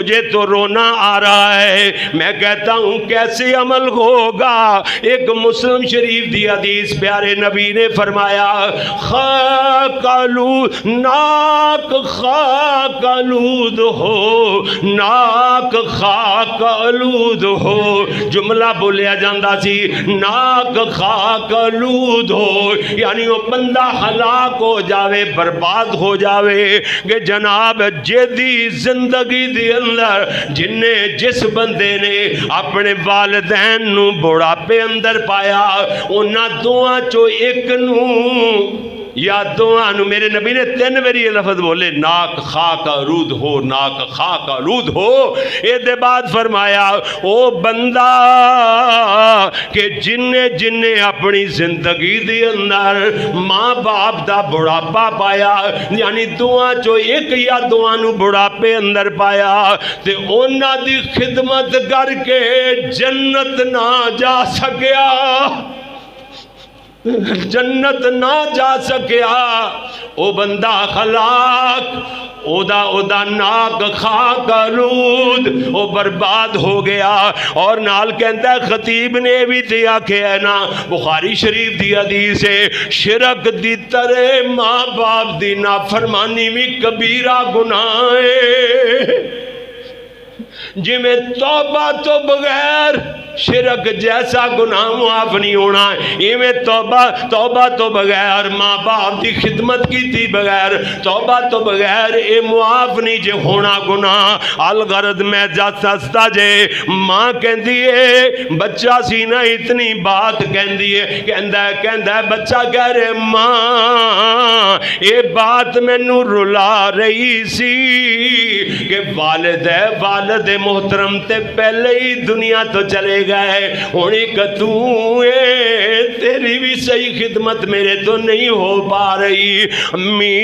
مجھے تو رونا آ رہا ہے، میں کہتا ہوں کیسے عمل ہوگا۔ ایک مسلم شریف دی حدیث پیارے نبی نے فرمایا خاک آلود ناک خاک آلود ہو، ناک خاک آلود ہو، جملہ بولیا جاندہ سی ناک خاک آلود ہو، یعنی وہ بندہ ہلاک ہو جاوے، برباد ہو جاوے کہ جناب جیدی زندگی دی اندر جس بندے نے اپنے والدین نو بڑھاپے اندر پایا، انہاں دعا چو ایک نو یا دعا نو میرے نبی نے 3 باری یہ لفظ بولے ناک خاک آلود ہو، ناک خاک آلود ہو۔ اے دے بعد فرمایا او بندہ کہ جن اپنی زندگی دی اندر ماں باپ دا بڑھاپا پایا، یعنی دعا چو ایک یا دعا نو بڑھاپے اندر پایا تے اونا دی خدمت کر کے جنت نہ جا سکیا، جنت نہ جا سکیا، او بندہ خلاق او دا ناک خاک آلود او برباد ہو گیا۔ اور نال کہندا ہے خطیب نے بھی تے آکھے ہے نا بخاری شریف دی حدیث ہے شرک دی ترے ماں باپ دی نافرمانی بھی کبیرہ گناہ ہے، جی میں توبہ تو بغیر شرک جیسا گناہ معاف نہیں ہونا، یہ میں توبہ تو بغیر ماں باپ دی خدمت کی تھی بغیر توبہ تو بغیر اے معاف نہیں جے ہونا گناہ۔ الغرض میں جاستا جے ماں کہن دیئے بچہ سینہ اتنی بات کہن دیئے کہندہ ہے بچہ کہہ رہے ماں اے بات میں نو رلا رہی سی کہ والد محترم تے پہلے ہی دنیا تو چلے گئے، ہونی کتوں تیری بھی صحیح خدمت میرے تو نہیں ہو پا رہی۔ امی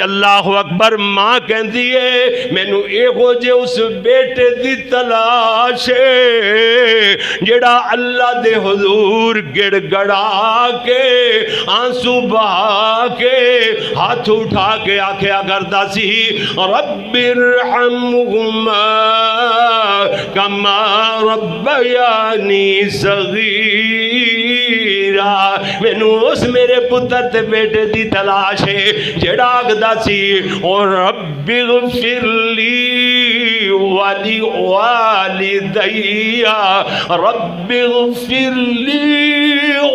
اللہ اکبر ماں کہن دیئے میں نو اے ہو جے اس بیٹے دی تلاش ہے جڑا اللہ دے حضور گڑ گڑا کے آنسو بہا کے ہاتھ اٹھا کے آکھیا کرتا سی رب ارحمہما کما ربیانی صغیرا، میں نو اس میرے پتر تے بیٹے دی تلاش ہے جڑا آگدا سی اور رب اغفر لی والی والدیا، رب اغفر لی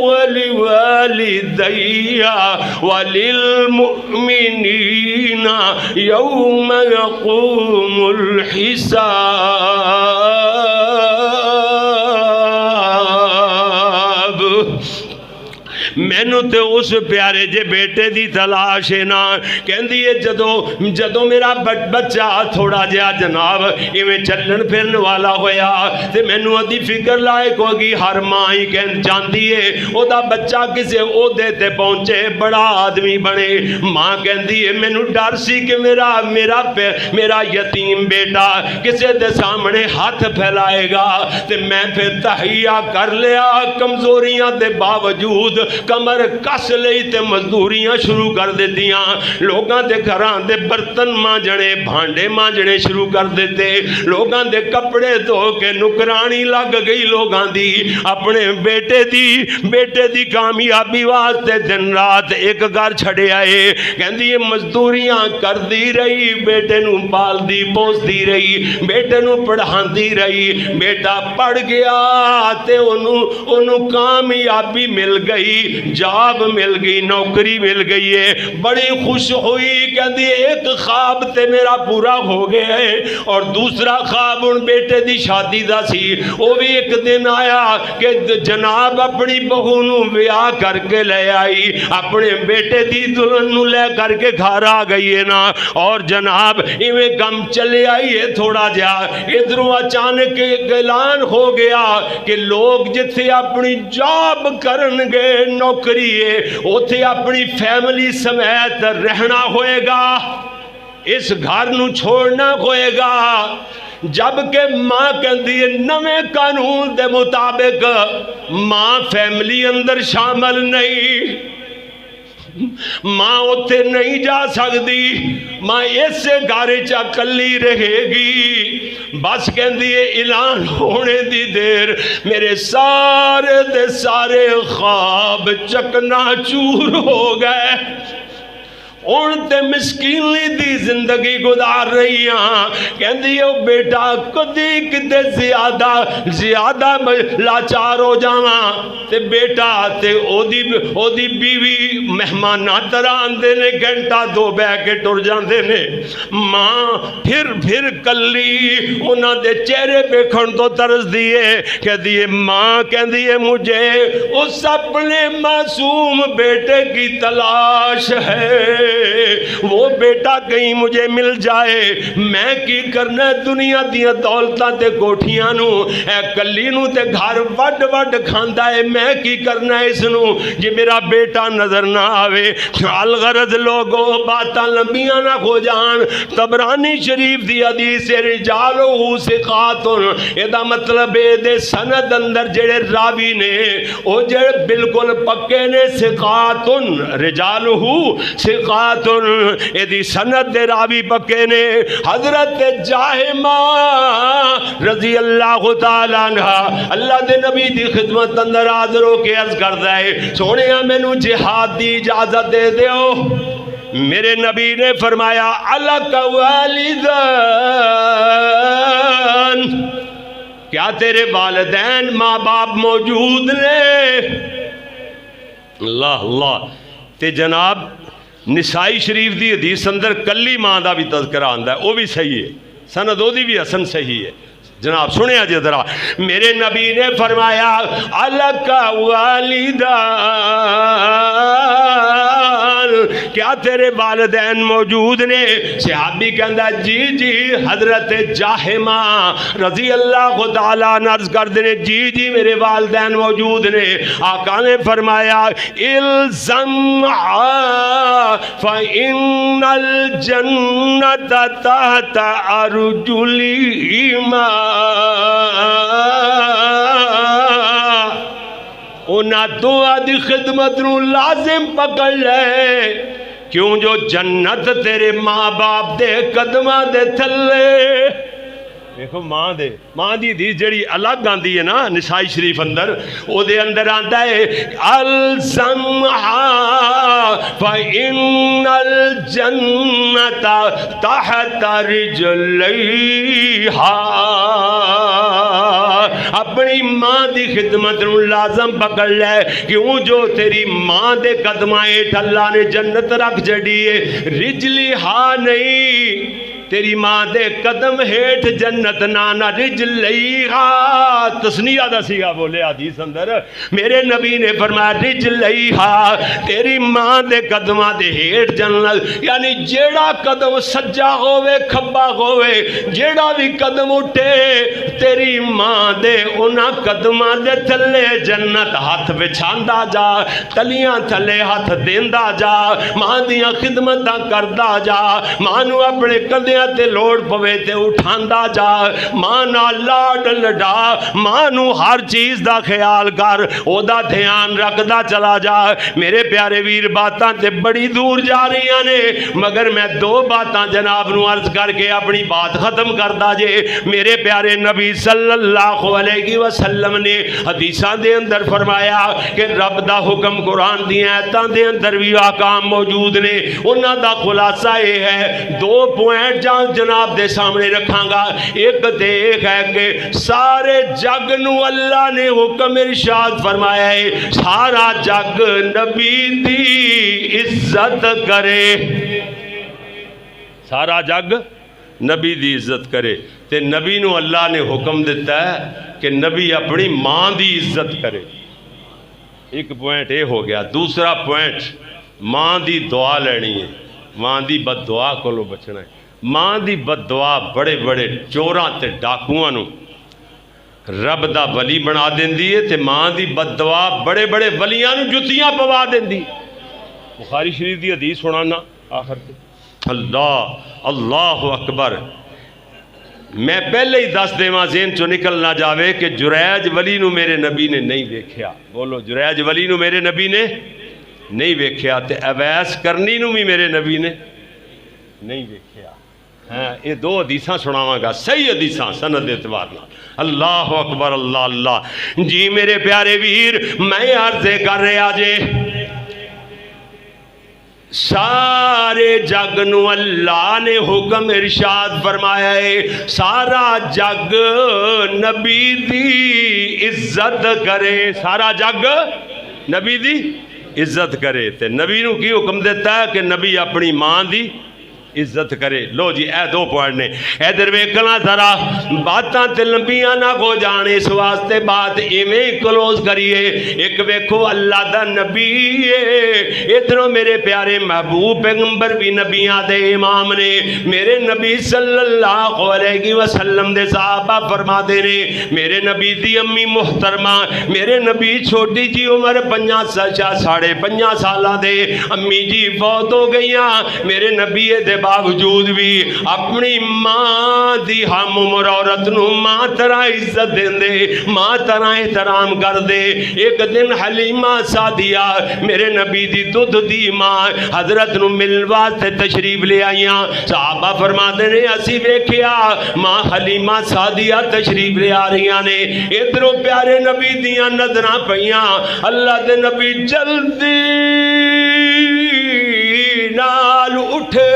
والی والدیا وللمؤمنین یوم یقوم الحساب۔ میں نو تے اس پیارے جے بیٹے دی تلاش ہے نا کہن دیئے جدو میرا بچہ تھوڑا جہا جناب ایویں چلن پھرن والا ہویا تے میں نو ادھی فکر لائق ہوگی، ہر ماں ہی کہن چاندی ہے او دا بچہ کسے عہدے تے پہنچے بڑا آدمی بنے۔ ماں کہن دیئے میں نو ڈر سی کہ میرا یتیم بیٹا کسے دے سامنے ہاتھ پھیلائے گا تے میں پھر تحیہ کر لیا، کمزوریاں دے باوجود کمر کس لئی تے مزدوریاں شروع کر دیتیاں، لوگاں دے گھراں دے برتن مانجنے بھانڈے مانجنے شروع کر دیتے، لوگاں دے کپڑے دھو کے نکرانی لگ گئی لوگاں دی، اپنے بیٹے دی کامیابی واسطے دن رات ایک گھر چھڑے آئے، کہندی یہ مزدوریاں کر دی رہی، بیٹے نو پال دی پوس دی رہی، بیٹے نو پڑھان دی رہی، بیٹا پڑھ گیا تے انہوں کامیابی مل گئی، جاب مل گئی، نوکری مل گئی ہے، بڑی خوش ہوئی، کہندی ایک خواب تے میرا پورا ہو گیا ہے اور دوسرا خواب ان بیٹے دی شادی دا سی، وہ بھی ایک دن آیا کہ جناب اپنی بہو نو بیاہ کر کے لے آئی، اپنے بیٹے دی دلہن نو لے کر کے گھر آ گئی ہے نا، اور جناب ایویں کم چلے آئی ہے تھوڑا جا ادھروں اچانک اعلان ہو گیا کہ لوگ جتھے اپنی جاب کرن گے نوکری ہے اوتھے اپنی فیملی سمیت رہنا ہوئے گا، اس گھر نو چھوڑنا ہوئے گا، جبکہ ماں کہندی ہے نویں قانون دے مطابق ماں فیملی اندر شامل نہیں، ماں اتنے نہیں جا سکتی، ماں اسے گھر چ کلی رہے گی۔ بس کہندی ہے اعلان ہونے دی دیر میرے سارے دے سارے خواب چکنا چور ہو گئے، ہن تے مسکینی دی زندگی گزار رہی ہاں۔ کہندی ہے بیٹا کدی کتے زیادہ لاچار ہو جاواں تے بیٹا تے او دی بیوی مہماناں طرح آندے نے، گھنٹہ دو بہ کے ٹر جاندے نے، ماں پھر کلی انہاں دے چہرے ویکھن تو ترس دیے۔ کہندی ہے ماں کہندی ہے مجھے اس اپنے معصوم بیٹے کی تلاش ہے، وہ بیٹا کہیں مجھے مل جائے، میں کی کرنا دنیا دیا دولتاں تے کوٹھیاں نو، اے کلی نو تے گھر وڈ وڈ کھاندا ہے، میں کی کرنا اس نو جی میرا بیٹا نظر نہ آوے۔ الغرض لوگو باتاں لمبیاں نہ ہو جان، طبرانی شریف دی حدیث رجالہ ثقات، ادا مطلب اے دے سند اندر جڑے راوی نے او جڑے بالکل پکے نے، ثقات رجالہ ثقات، ایدی سند دے راوی پکے نے۔ حضرت جاہمہ رضی اللہ تعالیٰ عنہ اللہ دے نبی دی خدمت اندر حاضر ہو کے عرض کردا ہے سونیا مینوں جہاد دی اجازت دے دیو۔ میرے نبی نے فرمایا الک والدان، کیا تیرے والدین ماں باپ موجود نے؟ اللہ اللہ۔ تے جناب نسائی شریف دی حدیث اندر کلی ماں دا بھی تذکرہ آندا ہے، وہ بھی صحیح ہے، سند وہ دی بھی حسن صحیح ہے۔ جناب سنیا جی ذرا، میرے نبی نے فرمایا الک والدان، کیا تیرے والدین موجود نے؟ صحابی کہندا جی جی۔ حضرت جاہمہ رضی اللہ تعالیٰ عنہ عرض کر دے جی جی میرے والدین موجود نے۔ آقا نے فرمایا الزمھا فإن الجنت تحت ارجلہما، انہاں دعا دی خدمت نو لازم پکڑ لے، کیوں جو جنت تیرے ماں باپ دے قدمہ دے تھلے۔ دیکھو ماں دی حدیث جڑی الگ آندی ہے نا نسائی شریف اندر، او دے اندر آندا ہے الزمھا فإن الجنت تحت رجلیہا، اپنی ماں دی خدمت نو لازم پکڑ لے، کیوں جو تیری ماں دے قدمہ ہیٹھ اللہ نے جنت رکھ جڑی ہے، رجلی ہاں نہیں، تیری ماں دے قدم ہیٹھ جنت نانا رجلیہا، تسنیہ دا سیغہ بولے حدیث اندر۔ میرے نبی نے فرمایا رجلیہا، تیری ماں دے قدمہ دے ہیٹھ جنت، یعنی جیڑا قدم سجا ہوئے کھبا ہوئے، جیڑا بھی قدم اٹھے تیری ماں دے انہاں قدمہ دے تھلے جنت ہاتھ بچھاندا جا، تلیاں تھلے ہاتھ دیندہ جا، ماں دیاں خدمتاں کردہ جا، ماں نو اپنے قدیاں تے لوڑ پوے تے اٹھاندا جا، ماں نہ لاڈ لڈا، ماں نو ہر چیز دا خیال کر، او دا دھیان رکھدا چلا جا۔ میرے پیارے ویر باتاں تے بڑی دور جا رہی ہیں نے، مگر میں دو باتاں جناب نو عرض کر کے اپنی بات ختم کردا جے۔ میرے پیارے نبی صلی اللہ علیہ وسلم نے حدیثاں دے اندر فرمایا کہ رب دا حکم قرآن دی آیتاں دے اندر بھی احکام موجود نے، انہاں دا خلاصہ یہ ہے، دو پوائنٹ جناب دے سامنے رکھاں گا۔ ایک دیکھ ہے کہ سارے جگ نو اللہ نے حکم ارشاد فرمایا ہے سارا جگ نبی دی عزت کرے، سارا جگ نبی دی عزت کرے، تے نبی نو اللہ نے حکم دیتا ہے کہ نبی اپنی ماں دی عزت کرے۔ ایک پوائنٹ یہ ہو گیا۔ دوسرا پوائنٹ ماں دی دعا لینی ہے، ماں دی بد دعا کو لو بچنا ہے۔ ماں دی بد دعا بڑے بڑے چوراں تے ڈاکوؤں نو رب دا ولی بنا دیندی ہے، تے ماں دی بد دعا بڑے بڑے ولیاں نو جتیاں پوا دیندی۔ بخاری شریف دی حدیث سنانا آخر تے، اللہ اللہ اکبر۔ میں پہلے ہی دس دیواں ذہن چو نکل نہ جاوے کہ جریج ولی نو میرے نبی نے نہیں دیکھیا۔ بولو جریج ولی نو میرے نبی نے نہیں ویکھیا تے اویس کرنی نو بھی میرے نبی نے نہیں ویکھیا. ہاں یہ دو حدیثاں سناواں گا صحیح حدیثاں سند اعتبار نال. اللہ اکبر اللہ اللہ. جی میرے پیارے ویر میں عرض کر رہا جے سارے جگ نو اللہ نے حکم ارشاد فرمایا ہے سارا جگ نبی دی عزت کرے. سارا جگ نبی دی عزت کرے. تے نبی نو کی حکم دیتا ہے کہ نبی اپنی ماں دی عزت کرے. لو جی اے دو پوائنٹ نے. ادھر ویکھنا ذرا باتاں تے لمبیاں نہ ہو جان اس واسطے بات ایویں کلوز کریے. ایک ویکھو اللہ دا نبی ہے ادھروں میرے پیارے محبوب پیغمبر بھی نبیاں دے امام نے. میرے نبی صلی اللہ علیہ وسلم دے صحابہ فرما دے نے میرے نبی دی امی محترمہ میرے نبی چھوٹی جی عمر 5.5 سالہ دے امی جی فوت ہو گئیاں. میرے نبی دے باوجود بھی اپنی ماں دی ہم عمر عورت نو ماں طرح عزت دین دے ماں طرح احترام کر دے. ایک دن حلیمہ سعدیہ میرے نبی دی دودھ دی ماں حضرت نو ملن واسطے تشریف لے آئیاں. صحابہ فرماتے نے اسی ویکھیا ماں حلیمہ سعدیہ تشریف لے آ رہیاں نے. ادھروں پیارے نبی دیاں نظراں پئیاں. اللہ دے نبی جلدی نال اٹھے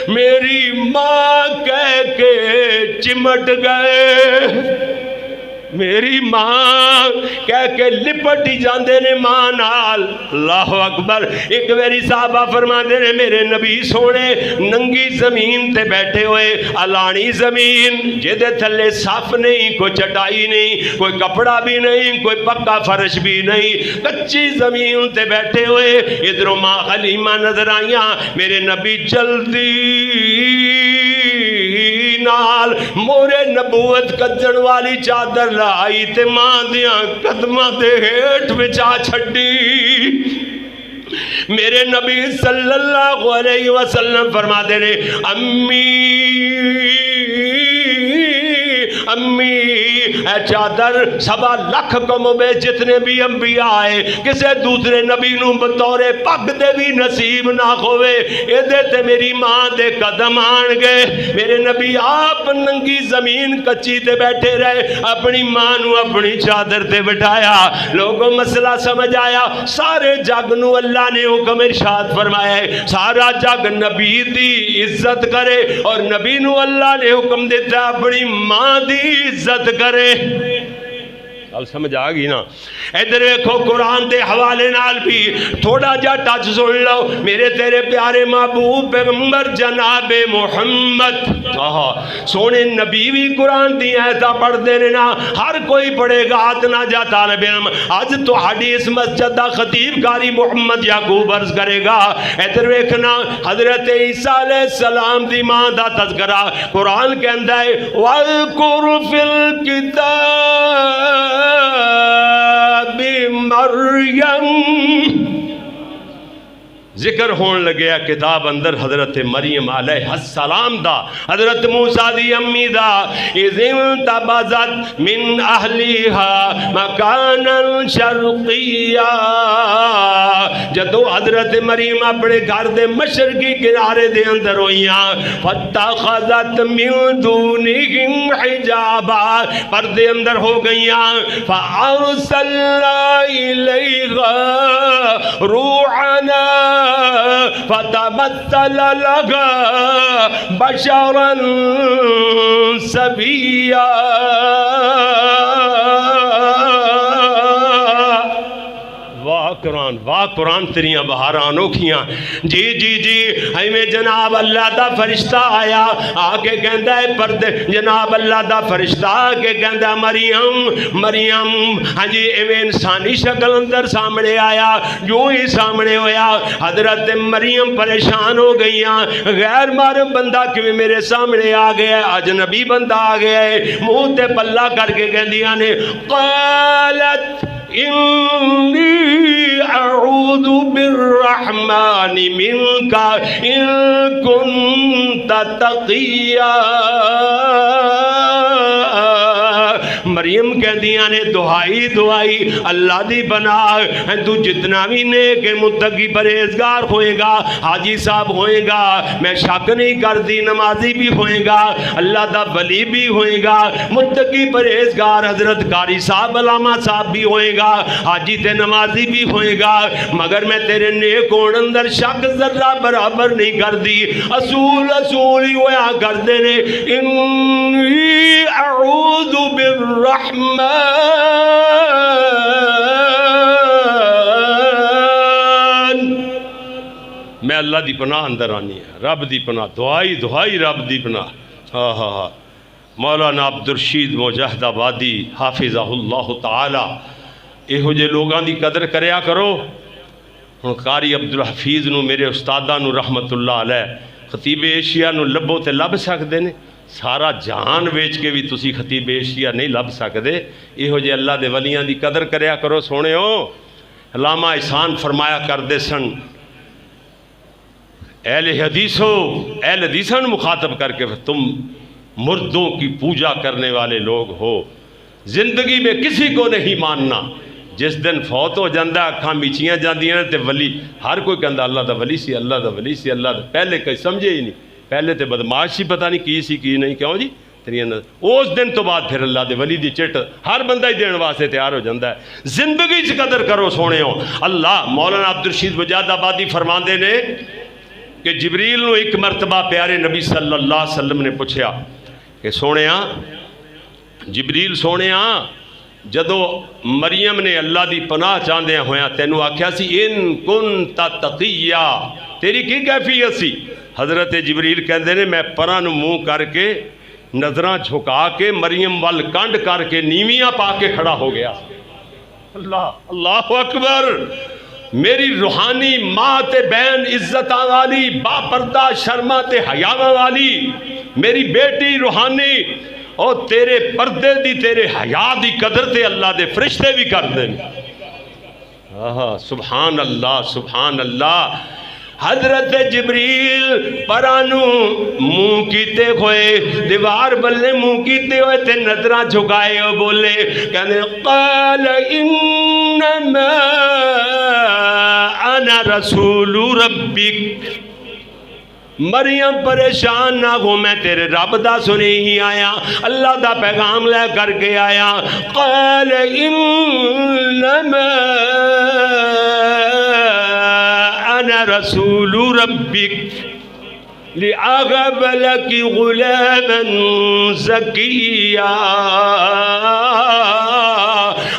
میری ماں کہہ کے چمٹ گئے. میری ماں کہہ کے لپٹی جاندے نے ماں نال. اللہ اکبر. ایک ویری صحابہ فرماندے نے میرے نبی سونے ننگی زمین تے بیٹھے ہوئے علانی زمین جدے تھلے صف نہیں کوئی چٹائی نہیں کوئی کپڑا بھی نہیں کوئی پکا فرش بھی نہیں کچی زمین تے بیٹھے ہوئے. ادھروں ماں حلیمہ نظر آئیاں. میرے نبی جلدی نال مورے نبوت کجن والی چادر لائی تے ماں دیاں قدمہ دے ہیٹھ بچا چھڑی. میرے نبی صلی اللہ علیہ وسلم فرما دے نے امی اے چادر 1.25 لاکھ کم بے جتنے بھی انبیاء آئے کسے دوسرے نبی نو بطور پگ دے بھی نصیب نہ ہوئے. ادھے تے میری ماں دے قدم آن گئے. میرے نبی آپ ننگی زمین کچی تے بیٹھے رہے اپنی ماں نو اپنی چادر تے بٹھایا. لوگوں مسئلہ سمجھ آیا. سارے جگ نو اللہ نے حکم ارشاد فرمایا ہے سارا جگ نبی دی عزت کرے اور نبی نو اللہ نے حکم دیتا اپنی ماں دی عزت کرے. ال سمجھ آ گئی نا. ادھر دیکھو قرآن دے حوالے نال بھی تھوڑا جا ٹچ سن لو. میرے تیرے پیارے محبوب پیغمبر جناب محمد سونے نبی بھی قرآن دی ایسا پڑھ دے نا. ہر کوئی پڑھے گا اتنا جا طالب علم. آج تو ہاڑی اس مسجد دا خطیب قاری محمد یعقوب عرض کرے گا. ادھر دیکھنا حضرت عیسیٰ علیہ السلام دی ماں دا تذکرہ قرآن کہندا ہے وَاذْكُرْ فِي الْكِتَابِ مریم. ذکر ہون لگیا کتاب اندر حضرت مریم علیہ السلام دا حضرت موسیٰ دی امی دا اِذِ انتبذت من اہلیہا مکانا شرقیہ. جدو حضرت مریم اپنے گھر دے مشرقی کنارے دے اندر ہوئیاں فاتخذت من دونہم حجابا پردے اندر ہو گئیاں. فارسلنا الیہا روحنا فتمثل لها بشرا سويا. واہ قرآن تیریاں بہاراں انوکھیاں. جی جی جی ہمیں جناب اللہ دا فرشتہ آیا آکے کہندا ہے پردے جناب اللہ دا فرشتہ آکے کہندا مریم مریم. ہاں جی ایویں انسانی شکل اندر سامنے آیا. جو ہی سامنے ہویا حضرت مریم پریشان ہو گئیاں. غیر محرم بندہ کیوں میرے سامنے آ گیا ہے اجنبی بندہ آ گیا ہے. منہ تے پلہ کر کے کہندیاں نے قالت انی اعوذ بالرحمن منک ان کنت تقیا. مریم کہندیاں نے دعائی دعائی اللہ دی پناہ تو جتنا بھی نیک متقی پرہیزگار ہوئے گا، حاجی صاحب ہوئے گا، میں شک نہیں کرتی نمازی بھی ہوئے گا، اللہ دا ولی بھی ہوئے گا، متقی پرہیزگار حضرت قاری صاحب علامہ صاحب بھی ہوئے گا، حاجی تے نمازی بھی ہوئے گا، مگر میں تیرے نیک ہون اندر شک ذرہ برابر نہیں کرتی۔ اصول ہی ہویا کردے نے انی اعوذ بالرحمن، میں اللہ دی پناہ اندر آنی ہے، رب دی پناہ، دعائی رب دی پناہ۔ ہاں ہاں ہاں مولانا عبدالرشید مجاہد آبادی حافظہ اللہ تعالی، یہو جے لوگاں دی قدر کریا کرو۔ ہن قاری عبدالحفیظ نو میرے استاداں نو رحمت اللہ علیہ خطیب ایشیا نو لبو تے لب سکدے نے، سارا جہان ویچ کے بھی تسی خطیب ایشیا نہیں لب سکدے۔ یہو جے اللہ دے ولیاں دی قدر کریا کرو سونے ہو۔ علامہ احسان فرمایا کردے سن، اہل حدیثوں مخاطب کر کے تم مردوں کی پوجا کرنے والے لوگ ہو، زندگی میں کسی کو نہیں ماننا، جس دن فوت ہو جاندہ اکھاں میچیاں جاندیاں تے ولی ہر کوئی کہندا اللہ دا ولی سی، اللہ دا ولی سی، اللہ دا، پہلے کوئی سمجھے ہی نہیں، پہلے تے بدماش سی پتہ نہیں کی سی کی نہیں، کیوں جی اس دن تو بعد پھر اللہ دے ولی دی چٹ ہر بندہ ہی دین واسطے تیار ہو جاندہ ہے۔ زندگی چ قدر کرو سونے ہو۔ اللہ مولانا عبدالرشید مجاہد آبادی فرماندے نے کہ جبریل نو ایک مرتبہ پیارے نبی صلی اللہ علیہ وسلم نے پوچھیا کہ سونےاں جبریل سونےاں جدو مریم نے اللہ دی پناہ چاندے ہویاں تینو آکھیا سی ان کنتا تقیہ، تیری کی کیفیت سی؟ حضرت جبریل کہندے نے میں پراں نو منہ کر کے نظراں جھکا کے مریم وال کنڈ کر کے نیویاں پا کے کھڑا ہو گیا۔ اللہ اکبر، میری روحانی ماں تے بہن عزت والی، با پردہ شرما تے حیا والی میری بیٹی روحانی، اور تیرے پردے دی تیرے حیا دی قدر تے اللہ دے فرشتے بھی کر دیں۔ سبحان اللہ سبحان اللہ۔ حضرت جبریل پرانو منہ کیتے ہوئے دیوار بلے منہ کیتے ہوئے تے نظرہ جھکائے ہو بولے کہنے قال انما انا رسول ربک، مریم پریشان نہ ہو، میں تیرے رب دا سنی ہی آیا، اللہ دا پیغام لے کر کے آیا۔ قال انما انا رسول ربک لأغب لك غلاما زکیہ،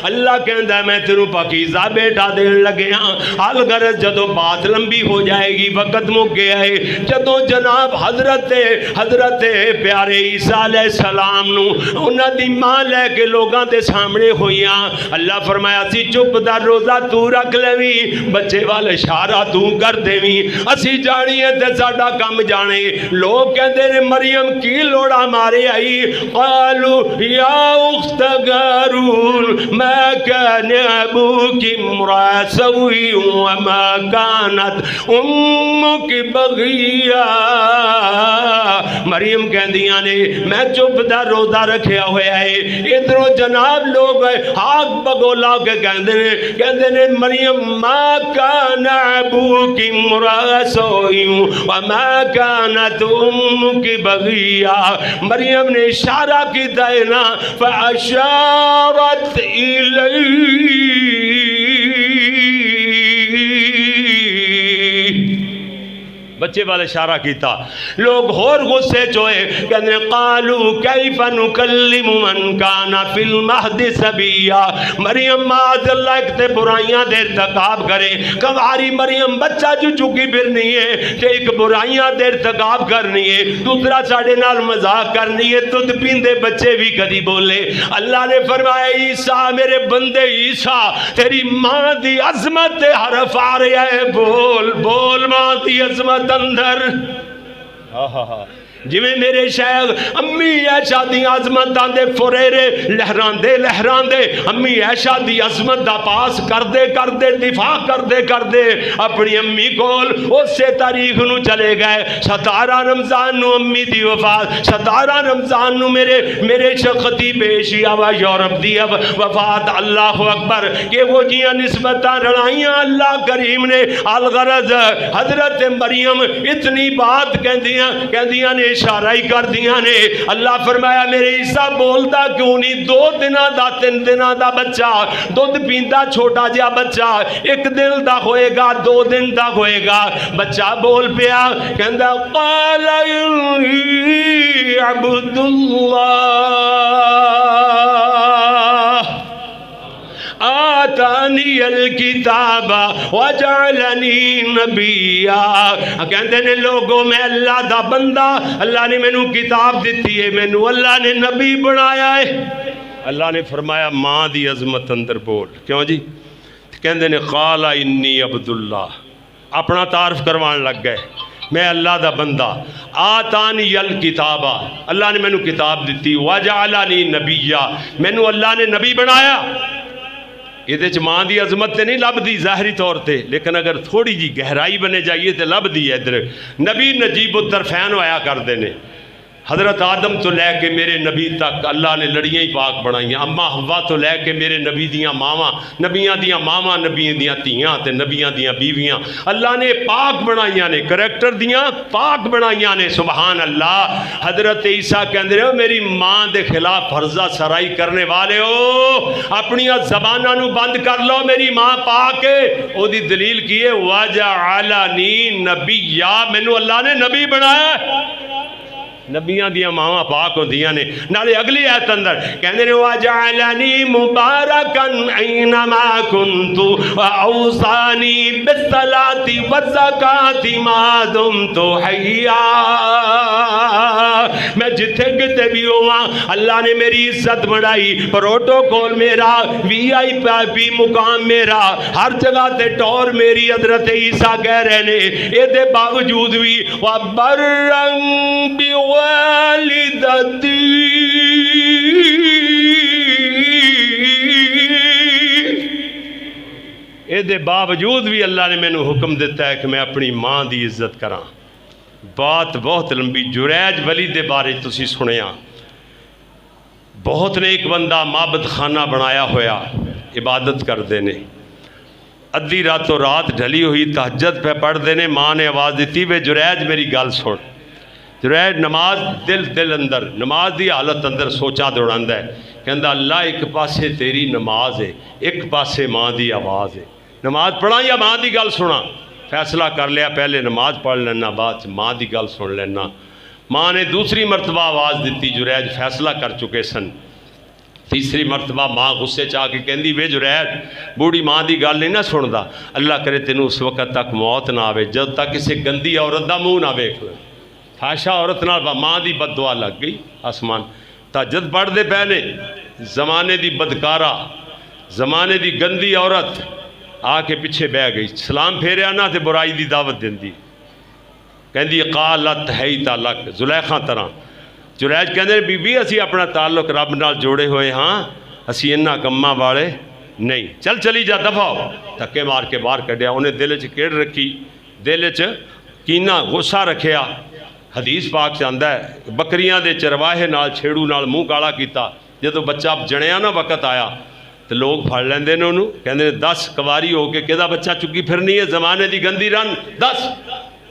اللہ کہندہ میں تیروں پاکیزہ بیٹا دین لگے ہاں، حال غرض جدو بات لمبی ہو جائے گی، وقت مک گیا ہے، جدو جناب حضرت پیارے عیسیٰ علیہ السلام نو انہاں دی ماں لے کے لوگاں دے سامنے ہوئیاں، اللہ فرمایا سی چپ دا روزہ تو رکھ لیویں، بچے والے اشارہ تو کر دیویں، اسی جانیے تے ساڈا کم جانے۔ لوگ کہندے نے مریم کی لوڑا مارے آئی، قالوا یا اخت ہارون ما كان أبوك امرأ سوء وما كانت أمك بغيا۔ مریم کہندیاں نے میں چپ دا روزہ رکھیا ہویا ہے، ادھروں جناب لوگ ہاتھ بگولا کے کہندے نے مریم ما كان أبوك امرأ سوء وما كانت أمك بغيا، مریم نے اشارہ کی دینا فأشارت بچے والے اشارہ کیتا، لوگ اور غصے چوئے کہنے قالوا کیف نکلم من کان فی المہد صبیا، مریم معاذ اللہ اکتے برائیاں دیر ارتکاب کرے، کنواری مریم بچہ جو چکی پھرنی ہے کہ ایک برائیاں دیر ارتکاب کرنی ہے، دوسرا ساڑھے نال مذاق کرنی ہے، دودھ پیندے بچے بھی کدی بولے۔ اللہ نے فرمایا عیسیٰ میرے بندے عیسیٰ تیری ماں دی عظمت حرف آ رہا ہے، بول بول ماں دی عظمت اندر۔ جویں میرے شیخ امی عائشہ دی عظمتاں دے فریرے لہراندے لہراندے امی عائشہ دی عظمت دا پاس کردے کردے دفاع کردے کردے اپنی امی کول اسے تاریخ نو چلے گئے 17 رمضان نو امی دی وفات 17 رمضان نو میرے خطیب ایشیا و یورپ دی وفات اللہ اکبر کہ وہ جیاں نسبتاں رڑائیاں اللہ کریم نے الغرض حضرت مریم اتنی بات کہندیاں نے اشارہ ہی کر دیاں نے اللہ فرمایا میرے عیسیٰ بولدا کیوں نہیں 2 دناں دا 3 دناں دا بچہ دودھ پیندا چھوٹا جہا بچہ 1 دن دا ہوئے گا 2 دن دا ہوئے گا بچہ بول پیا کہندا قال انی عبد اللہ آتانی الکتاب وجعلنی نبیا کہندے نے لوگوں میں اللہ دا بندہ اللہ نے مینوں کتاب دیتی ہے مینوں اللہ نے نبی بنایا ہے اللہ نے فرمایا ماں دی عظمت اندر بول کیوں جی کہندے نے قال انی عبداللہ اپنا تعارف کروان لگ گئے میں اللہ دا بندہ آتانی الکتاب اللہ نے مینوں کتاب دیتی وجعلنی نبیا مینوں اللہ نے نبی بنایا یہ ماں دی عظمت تے نہیں لب دی ظاہری طور تے لیکن اگر تھوڑی جی گہرائی بنے جائیے تے لب دی ہے ادھر نبی نجیب الطرفین ہویا کر دینے حضرت آدم تو لے کے میرے نبی تک اللہ نے لڑیاں ہی پاک بنائیاں اما حوا تو لے کے میرے نبی دیاں ماواں نبیاں دیاں ماواں نبیاں دیاں تیاں تے نبیاں دیاں بیویاں اللہ نے پاک بنائیاں نے کریکٹر دیاں پاک بنائیاں نے سبحان اللہ حضرت عیسیٰ کہندے رہے ہو میری ماں دے خلاف فرضہ سرائی کرنے والے ہو اپنی زباناں نو بند کر لو میری ماں پاک ہے او دی دلیل کی ہے وَجَعَلَنِي نَبِيًّا مینوں اللہ نے نبی بنایا نبیاں دیاں ماواں پاک ہوندیاں نے نالے اگلی آیت اندر کہندے نے وَجَعَلَنِي مُبَارَكًا أَيْنَمَا كُنتُ وَأَوْصَانِي بِالصَّلَاةِ وَالزَّكَاةِ مَا دُمْتُ حَيًّا میں جتھے کتے بھی ہوا اللہ نے میری عزت بڑھائی پروٹوکول میرا وی آئی پی مقام میرا ہر جگہ تے ٹور میری حضرت عیسیٰ کہہ رہے نے اے دے باوجود بھی وَبَرًّا بِوَالِدَتِي اے دے باوجود بھی اللہ نے مینوں حکم دیتا ہے کہ میں اپنی ماں دی عزت کراں بات بہت لمبی جریج ولی دے بارے تسی سنیا بہت نیک بندہ معبد خانہ بنایا ہویا عبادت کر دینے ادھی راتوں رات ڈھلی ہوئی تہجد پہ پڑھ دینے ماں نے آواز دیتی وے جریج میری گل سن جریج نماز دل اندر نماز دی حالت اندر سوچا دوڑاندہ ہے کہندہ اللہ ایک پاسے تیری نماز ہے ایک پاسے ماں دی آواز ہے نماز پڑھا یا ماں دی گل سنا فیصلہ کر لیا پہلے نماز پڑھ لینا بعد ماں دی گل سن لینا ماں نے دوسری مرتبہ آواز دیتی جریج فیصلہ کر چکے سن تیسری مرتبہ ماں غصے چاہ کے کہندی وے جریج بوڑھی ماں دی گل نہیں نہ سندا اللہ کرے تینوں اس وقت تک موت نہ آوے جب تک کسی گندی عورت دا منہ نہ ویکھ لے فحشا عورت نال ماں دی بد دعا لگ گئی آسمان تہجد پڑھ دے پہلے زمانے دی بدکارہ زمانے دی گندی عورت آ کے پیچھے بہ گئی سلام پھیریا نہ تے برائی دی دعوت دیندی کہندی قالت حیت لک زلیخا طرح جریج کہندے بی بی اسی اپنا تعلق رب نال جوڑے ہوئے ہاں اسی انہاں کماں والے نہیں چلی جا دفع ہو دھکے مار کے باہر کڈیا انہیں دل چ کیڑ رکھی دل چ کینا غصہ رکھیا حدیث پاک سے آندا ہے بکریاں دے چرواہے نال چھیڑو نال منہ کالا کیتا جدو بچہ جنیا نا وقت آیا تو لوگ پھڑ لیندے نے انہوں کہندے 10 کواری ہو کے کدا بچہ چکی پھرنی ہے زمانے دی گندی رن 10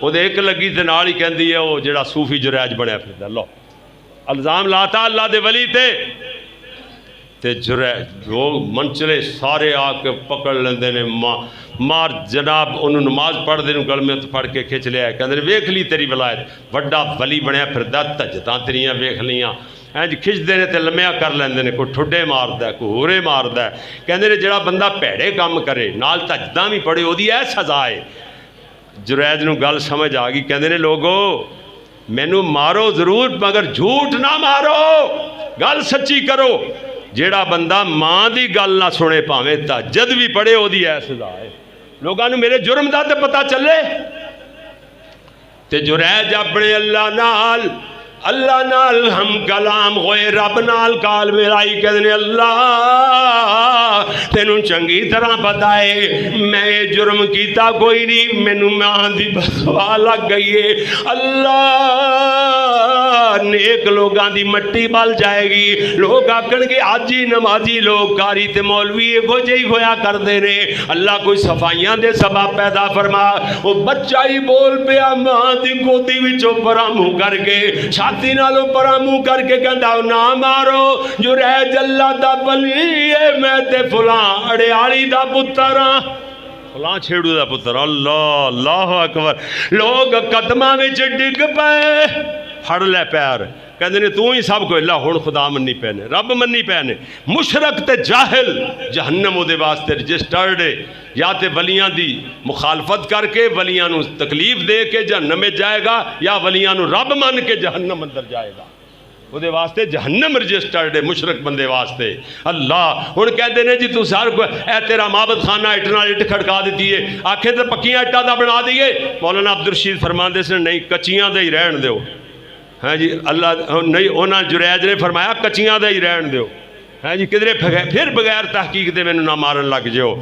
وہ دے ایک لگی تے نال ہی کہندی ہے وہ جڑا صوفی جریج بنیا پھردا لو الزام لاتا اللہ دے ولی تے جریج وہ منچلے سارے آ کے پکڑ لیندے نے مار جناب انہوں نماز پڑھ دے گل میں پڑھ کے کھچ لیا ہے کہندے ویکھ لی تیری ولایت وڈا ولی بنیا پھردا تہجداں تیریاں ویکھ لیاں اینج کھچ دینے تے لمیا کر لیندے نے کوئی ٹھڈے ماردا ہے کوئی ہورے ماردا ہے کہندے نے جڑا بندہ پیڑے کام کرے نال تہجداں بھی پڑھے اودی اے سزا ہے جریج نو گل سمجھ آ گئی کہندے نے لوگو مینوں مارو ضرور مگر جھوٹ نہ مارو گل سچی کرو جیڑا بندہ ماں دی گل نہ سنے پاویں تہجد بھی پڑھے اودی اے سزا ہے لوگاں نوں میرے جرم دا تے پتہ چلے تے جریج اپنے اللہ نال اللہ نال ہم کلام ہوئے، رب نال کال میرائی کہنے اللہ تینوں چنگی طرح پتہ ہے میں جرم کیتا کوئی نہیں، مینوں ماں دی بدوا لگ گئی ہے، اللہ نیک لوگاں دی مٹی بل جائے گی، لوگ آکھن گے حاجی نمازی لوگ کاری تے مولوی ایکو جہی ہویا کردے نے، اللہ کوئی صفائیاں دے سبب پیدا فرما۔ وہ بچہ ہی بول پیا ماں دی گودی وچوں پرا منہ کر کے، چھاتی نالوں پرا منہ کر کے کہندا نہ مارو جو رہ جلا دا بلی ہے، میں تے فلاں اڑیالی دا پتر ہاں، فلاں چھیڑو دا پتر، اللہ اللہ اکبر۔ لوگ قدماں وچ ڈگ پئے، پھڑ لے پیر، کہندے نے تو ہی سب کو، اللہ ہن خدا منی پینے، رب منی پینے۔ مشرک تے جاہل جہنم دے واسطے رجسٹرڈ ہے، یا تے ولیاں دی مخالفت کر کے ولیاں نو تکلیف دے کے جہنم میں جائے گا، یا ولیاں نو رب مان کے جہنم اندر جائے گا، وہ دے واسطے جہنم رجسٹرڈ ہے مشرک بندے واسطے۔ اللہ ہن کہندے نے جی تو سار کو اے تیرا معبد خانہ اٹ نال اٹ کھڑکا دیتی ہے، آکھے تے پکیاں اٹاں دا بنا دیے، مولانا عبدالرشید فرماندے سے نہیں کچیاں دے ہی رہن دیو، ہاں جی اللہ نہیں، انہاں جریج نے فرمایا کچیاں دے ہی رہن دیو، ہاں جی کدھرے پھر بغیر تحقیق دے مینوں نہ مارن لگ جاؤ۔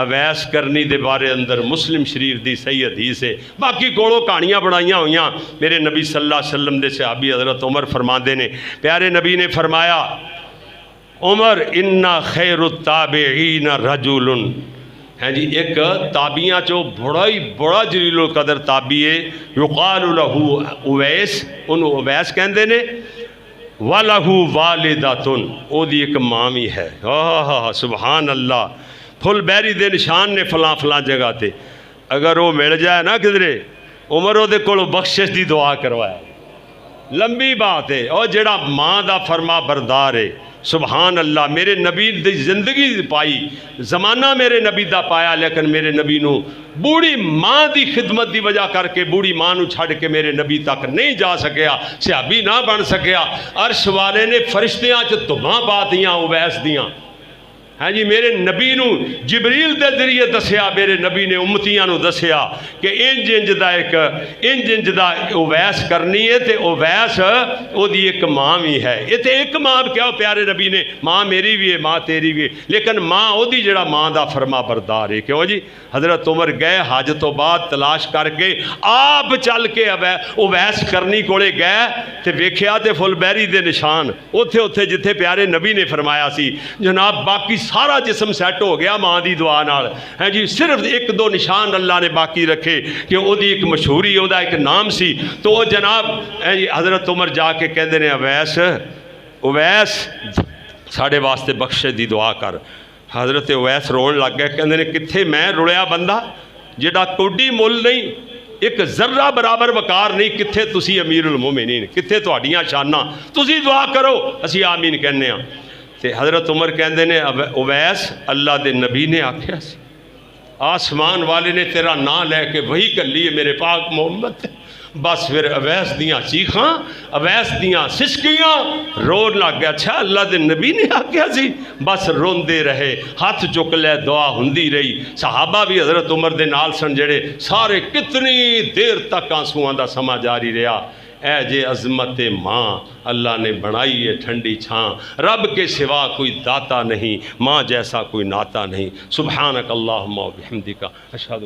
اویس کرنی دے بارے اندر مسلم شریف دی صحیح حدیث ہے، باقی کوڑوں کہانیاں بنائیاں ہوئیاں، میرے نبی صلی اللہ علیہ وسلم دے صحابی حضرت عمر فرماندے نے، پیارے نبی نے فرمایا عمر انا خیر التابعین رجل، ہیں جی ایک تابعیاں چو بڑا جلیل القدر تابعی ہے، یقال لہو اویس، انہوں اویس کہندے نے، وَلَهُ وَالِدَةٌ، او دی ایک ماں بھی ہے، سبحان اللہ، پھل بیری دے نشان نے فلاں فلاں جگہ تے، اگر وہ مل جائے نا کدھرے عمر او دے کولو بخشش دی دعا کروایا، لمبی بات ہے، اور جڑا ماں دا فرما بردار ہے، سبحان اللہ، میرے نبی دی زندگی پائی، زمانہ میرے نبی دا پایا، لیکن میرے نبی نو بوڑی ماں دی خدمت دی وجہ کر کے بوڑی ماں نو چھڑ کے میرے نبی تک نہیں جا سکیا، صحابی نہ بن سکیا، عرش والے نے فرشتیاں چ تباں پاتیاں اویس دیاں، ہاں جی میرے نبی نو جبریل دے ذریعے دسیا، میرے نبی نے امتیاں نو دسیا کہ انج دا اویس کرنی ہے، تے اویس او دی ایک ماں بھی ہے، یہ تے ایک ماں کیا پیارے نبی نے، ماں میری بھی ہے ماں تیری بھی ہے، لیکن ماں او دی جڑا ماں دا فرما بردار ہے، کیوں جی حضرت عمر گئے حج تو بعد تلاش کر کے آپ چل کے اویس کرنی کولے گئے، تے ویکھیا تے فل بیری دے نشان اوتھے جتھے پیارے نبی نے فرمایا سی، جناب باقی سارا جسم سیٹ ہو گیا ماں دی دعا نال، ہے جی صرف ایک دو نشان اللہ نے باقی رکھے کہ او دی ایک مشہوری، او دا ایک نام سی، تو وہ جناب ہے جی حضرت عمر جا کے کہندے نے اویس ساڑے واسطے بخشے دی دعا کر، حضرت اویس رون لگ گئے، کہندے نے کتھے میں رڑیا بندہ جڑا کوڈی مول نہیں، ایک ذرہ برابر وقار نہیں، کتھے تسی امیر المومنین، کتھے تہاڈیاں شاناں، تسی دعا کرو اسی آمین کہنے ہاں۔ تے حضرت عمر کہندے نے اویس اللہ دے نبی نے آکھیا سی، آسمان والے نے تیرا نام لے کے وہی کلی ہے میرے پاک محمد، بس پھر اویس دیاں چیخاں، اویس دیاں سسکیاں، رون لگ گیا، اچھا اللہ دے نبی نے آکھیا سی، بس روندے رہے، ہاتھ چک لے، دعا ہوندی رہی، صحابہ بھی حضرت عمر دے نال سن جڑے سارے کتنی دیر تک آنسوؤں دا سما جاری رہا۔ اے جے عظمت ماں اللہ نے بنائی ہے ٹھنڈی چھاں، رب کے سوا کوئی داتا نہیں، ماں جیسا کوئی ناتا نہیں، سبحانک اللہم و بحمدک اشہد